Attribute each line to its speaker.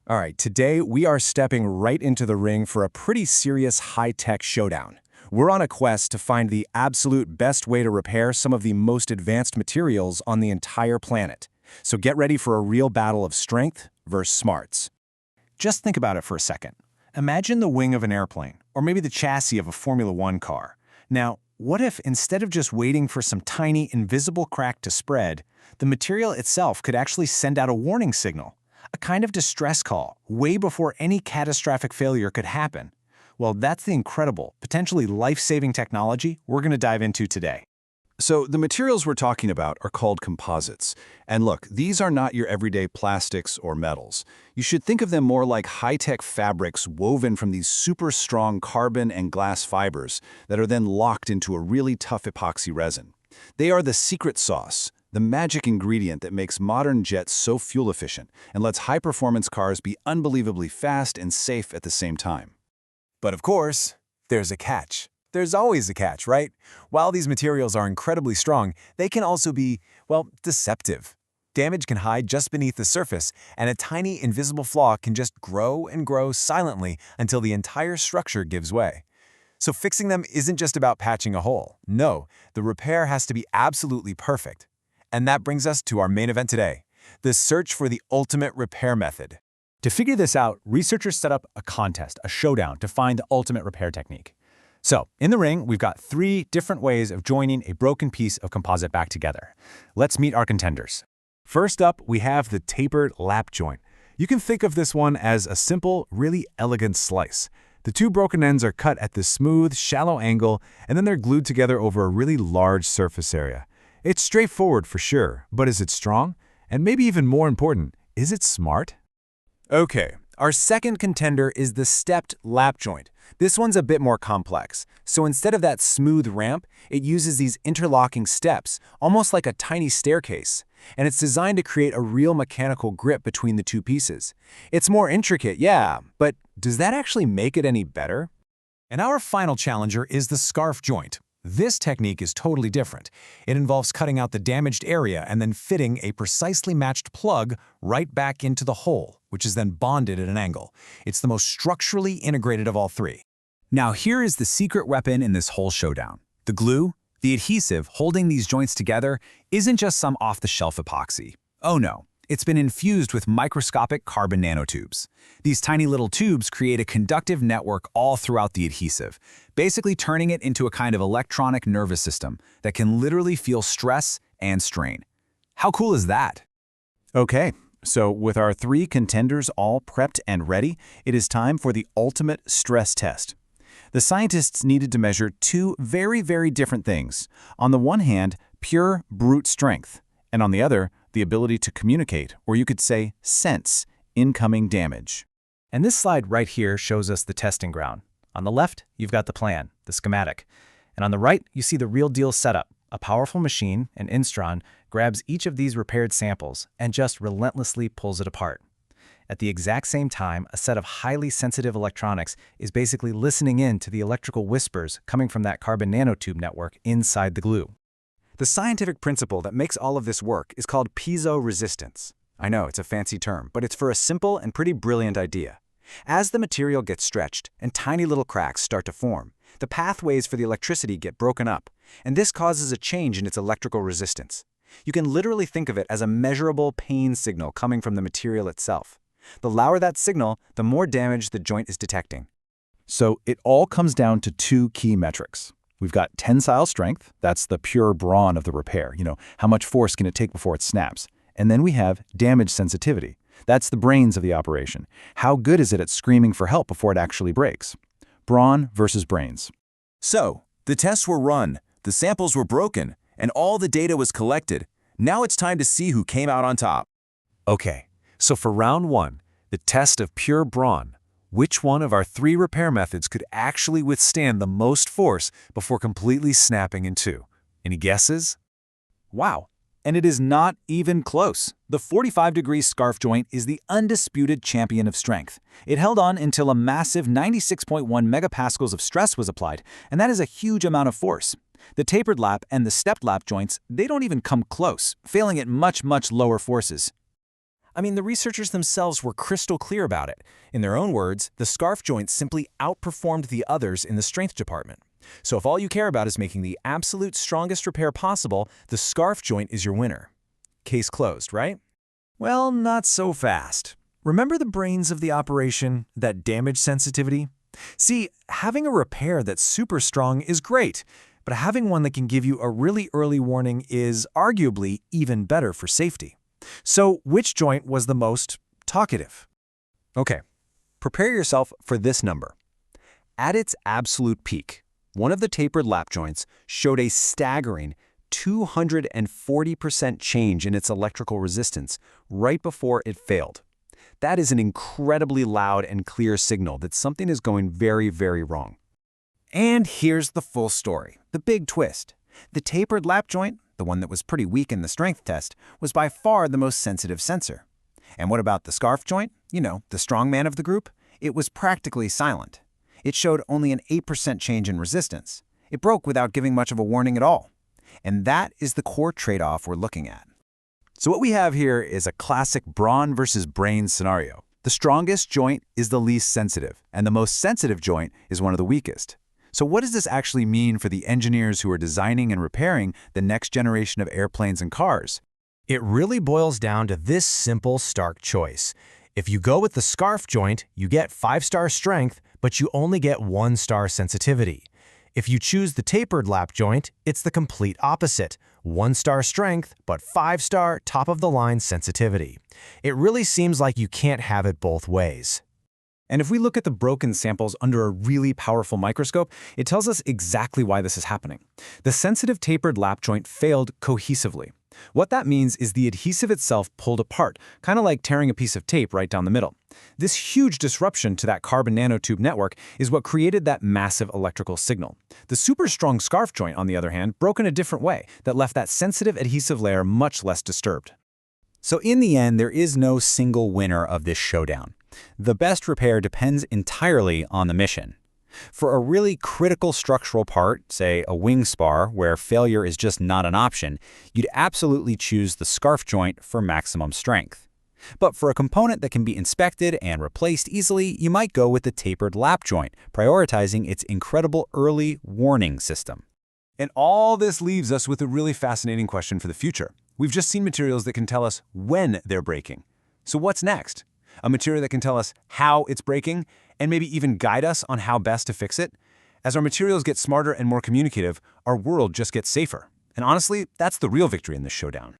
Speaker 1: All right, today we are stepping right into the ring for a pretty serious high-tech showdown. We're on a quest to find the absolute best way to repair some of the most advanced materials on the entire planet. So get ready for a real battle of strength versus smarts. Just think about it for a second. Imagine the wing of an airplane, or maybe the chassis of a Formula One car. Now, what if instead of just waiting for some tiny, invisible crack to spread, the material itself could actually send out a warning signal? A kind of distress call, way before any catastrophic failure could happen. Well, that's the incredible, potentially life-saving technology we're going to dive into today.
Speaker 2: So the materials we're talking about are called composites. And look, these are not your everyday plastics or metals. You should think of them more like high-tech fabrics woven from these super strong carbon and glass fibers that are then locked into a really tough epoxy resin. They are the secret sauce, the magic ingredient that makes modern jets so fuel efficient and lets high-performance cars be unbelievably fast and safe at the same time.
Speaker 1: But of course, there's a catch. There's always a catch, right? While these materials are incredibly strong, they can also be, well, deceptive. Damage can hide just beneath the surface, and a tiny invisible flaw can just grow and grow silently until the entire structure gives way. So fixing them isn't just about patching a hole. No, the repair has to be absolutely perfect. And that brings us to our main event today, the search for the ultimate repair method. To figure this out, researchers set up a contest, a showdown, to find the ultimate repair technique. So, in the ring, we've got 3 different ways of joining a broken piece of composite back together. Let's meet our contenders. First up, we have the tapered lap joint. You can think of this one as a simple, really elegant slice. The 2 broken ends are cut at this smooth, shallow angle, and then they're glued together over a really large surface area. It's straightforward for sure, but is it strong? And maybe even more important, is it smart? Okay, our second contender is the stepped lap joint. This one's a bit more complex. So instead of that smooth ramp, it uses these interlocking steps, almost like a tiny staircase. And it's designed to create a real mechanical grip between the 2 pieces. It's more intricate, yeah, but does that actually make it any better? And our final challenger is the scarf joint. This technique is totally different. It involves cutting out the damaged area and then fitting a precisely matched plug right back into the hole, which is then bonded at an angle. It's the most structurally integrated of all 3. Now here is the secret weapon in this whole showdown. The glue, the adhesive holding these joints together, isn't just some off-the-shelf epoxy. Oh no. It's been infused with microscopic carbon nanotubes. These tiny little tubes create a conductive network all throughout the adhesive, basically turning it into a kind of electronic nervous system that can literally feel stress and strain. How cool is that? Okay, so with our 3 contenders all prepped and ready, it is time for the ultimate stress test. The scientists needed to measure 2 very, very different things. On the one hand, pure brute strength, and on the other, the ability to communicate, or you could say sense, incoming damage. And this slide right here shows us the testing ground. On the left, you've got the plan, the schematic. And on the right, you see the real deal setup. A powerful machine, an Instron, grabs each of these repaired samples and just relentlessly pulls it apart. At the exact same time, a set of highly sensitive electronics is basically listening in to the electrical whispers coming from that carbon nanotube network inside the glue. The scientific principle that makes all of this work is called piezo resistance. I know, it's a fancy term, but it's for a simple and pretty brilliant idea. As the material gets stretched and tiny little cracks start to form, the pathways for the electricity get broken up, and this causes a change in its electrical resistance. You can literally think of it as a measurable pain signal coming from the material itself. The louder that signal, the more damage the joint is detecting. So it all comes down to 2 key metrics. We've got tensile strength, that's the pure brawn of the repair, how much force can it take before it snaps. And then we have damage sensitivity. That's the brains of the operation. How good is it at screaming for help before it actually breaks? Brawn versus brains.
Speaker 3: So, the tests were run, the samples were broken, and all the data was collected. Now it's time to see who came out on top.
Speaker 1: Okay, so for round 1, the test of pure brawn, which one of our 3 repair methods could actually withstand the most force before completely snapping in 2? Any guesses? Wow, and it is not even close. The 45-degree scarf joint is the undisputed champion of strength. It held on until a massive 96.1 megapascals of stress was applied, and that is a huge amount of force. The tapered lap and the stepped lap joints, they don't even come close, failing at much, much lower forces. I mean, the researchers themselves were crystal clear about it. In their own words, the scarf joint simply outperformed the others in the strength department. So if all you care about is making the absolute strongest repair possible, the scarf joint is your winner. Case closed, right? Well, not so fast. Remember the brains of the operation, that damage sensitivity? See, having a repair that's super strong is great, but having one that can give you a really early warning is arguably even better for safety. So which joint was the most talkative? Okay, prepare yourself for this number. At its absolute peak, one of the tapered lap joints showed a staggering 240% change in its electrical resistance right before it failed. That is an incredibly loud and clear signal that something is going very, very wrong. And here's the full story, the big twist. The tapered lap joint, the one that was pretty weak in the strength test, was by far the most sensitive sensor. And what about the scarf joint? You know, the strong man of the group? It was practically silent. It showed only an 8% change in resistance. It broke without giving much of a warning at all. And that is the core trade-off we're looking at. So what we have here is a classic brawn versus brain scenario. The strongest joint is the least sensitive, and the most sensitive joint is one of the weakest. So what does this actually mean for the engineers who are designing and repairing the next generation of airplanes and cars? It really boils down to this simple, stark choice. If you go with the scarf joint, you get 5-star strength, but you only get 1-star sensitivity. If you choose the tapered lap joint, it's the complete opposite. 1-star strength, but 5-star top-of-the-line sensitivity. It really seems like you can't have it both ways. And if we look at the broken samples under a really powerful microscope, it tells us exactly why this is happening. The sensitive tapered lap joint failed cohesively. What that means is the adhesive itself pulled apart, kind of like tearing a piece of tape right down the middle. This huge disruption to that carbon nanotube network is what created that massive electrical signal. The super strong scarf joint, on the other hand, broke in a different way that left that sensitive adhesive layer much less disturbed. So in the end, there is no single winner of this showdown. The best repair depends entirely on the mission. For a really critical structural part, say a wing spar, where failure is just not an option, you'd absolutely choose the scarf joint for maximum strength. But for a component that can be inspected and replaced easily, you might go with the tapered lap joint, prioritizing its incredible early warning system. And all this leaves us with a really fascinating question for the future. We've just seen materials that can tell us when they're breaking. So what's next? A material that can tell us how it's breaking and maybe even guide us on how best to fix it? As our materials get smarter and more communicative, our world just gets safer. And honestly, that's the real victory in this showdown.